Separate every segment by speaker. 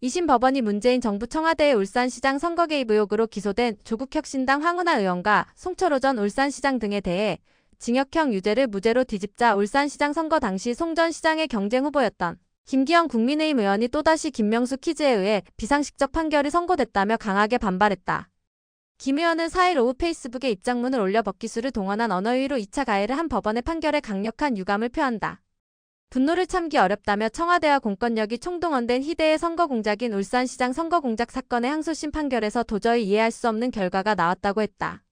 Speaker 1: 2심 법원이 문재인 정부 청와대의 울산시장 선거 개입 의혹으로 기소된 조국혁신당 황운하 의원과 송철호 전 울산시장 등에 대해 징역형 유죄를 무죄로 뒤집자 울산시장 선거 당시 송 전 시장의 경쟁 후보였던 김기현 국민의힘 의원이 또다시 김명수 키즈에 의해 비상식적 판결이 선고됐다며 강하게 반발했다. 김 의원은 4일 오후 페이스북에 입장문을 올려 법기수를 동원한 언어유희로 2차 가해를 한 법원의 판결에 강력한 유감을 표한다. 분노를 참기 어렵다며 청와대와 공권력이 총동원된 희대의 선거 공작인 울산시장 선거 공작 사건의 항소심 판결에서 도저히 이해할 수 없는 결과가 나왔다고 했다.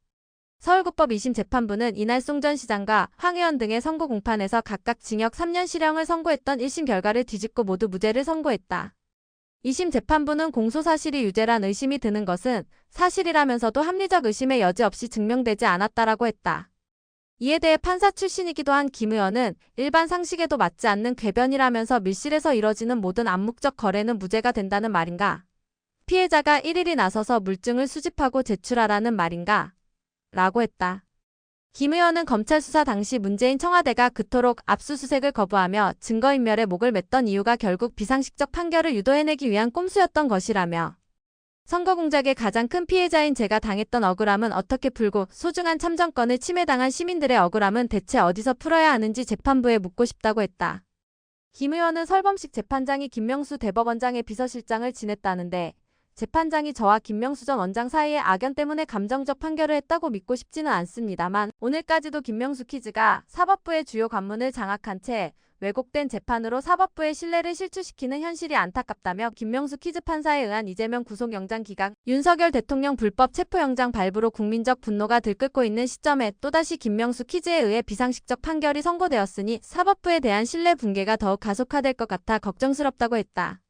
Speaker 1: 서울고법 2심 재판부는 이날 송 전 시장과 황 의원 등의 선거 공판에서 각각 징역 3년 실형을 선고했던 1심 결과를 뒤집고 모두 무죄를 선고했다. 2심 재판부는 공소사실이 유죄란 의심이 드는 것은 사실이라면서도 합리적 의심의 여지 없이 증명되지 않았다라고 했다. 이에 대해 판사 출신이기도 한 김 의원은 일반 상식에도 맞지 않는 궤변이라면서 밀실에서 이뤄지는 모든 암묵적 거래는 무죄가 된다는 말인가? 피해자가 일일이 나서서 물증을 수집하고 제출하라는 말인가? 라고 했다. 김 의원은 검찰 수사 당시 문재인 청와대가 그토록 압수수색을 거부하며 증거인멸에 목을 맸던 이유가 결국 비상식적 판결을 유도해내기 위한 꼼수였던 것이라며 선거 공작의 가장 큰 피해자인 제가 당했던 억울함은 어떻게 풀고 소중한 참정권을 침해당한 시민들의 억울함은 대체 어디서 풀어야 하는지 재판부에 묻고 싶다고 했다. 김 의원은 설범식 재판장이 김명수 대법원장의 비서실장을 지냈다는데 재판장이 저와 김명수 전 원장 사이의 악연 때문에 감정적 판결을 했다고 믿고 싶지는 않습니다만 오늘까지도 김명수 키즈가 사법부의 주요 관문을 장악한 채 왜곡된 재판으로 사법부의 신뢰를 실추시키는 현실이 안타깝다며 김명수 키즈 판사에 의한 이재명 구속영장 기각, 윤석열 대통령 불법 체포영장 발부로 국민적 분노가 들끓고 있는 시점에 또다시 김명수 키즈에 의해 비상식적 판결이 선고되었으니 사법부에 대한 신뢰 붕괴가 더욱 가속화될 것 같아 걱정스럽다고 했다.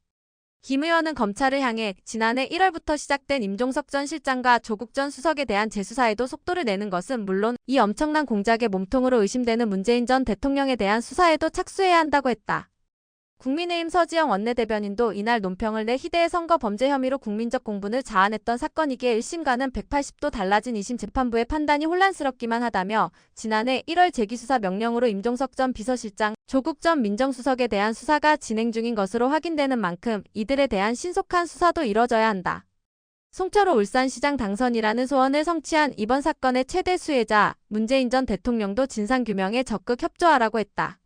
Speaker 1: 김 의원은 검찰을 향해 지난해 1월부터 시작된 임종석 전 실장과 조국 전 수석에 대한 재수사에도 속도를 내는 것은 물론 이 엄청난 공작의 몸통으로 의심되는 문재인 전 대통령에 대한 수사에도 착수해야 한다고 했다. 국민의힘 서지영 원내대변인도 이날 논평을 내 희대의 선거 범죄 혐의로 국민적 공분을 자아냈던 사건이기에 1심과는 180도 달라진 2심 재판부의 판단이 혼란스럽기만 하다며 지난해 1월 재기수사 명령으로 임종석 전 비서실장, 조국 전 민정수석에 대한 수사가 진행 중인 것으로 확인되는 만큼 이들에 대한 신속한 수사도 이뤄져야 한다. 송철호 울산시장 당선이라는 소원을 성취한 이번 사건의 최대 수혜자 문재인 전 대통령도 진상규명에 적극 협조하라고 했다.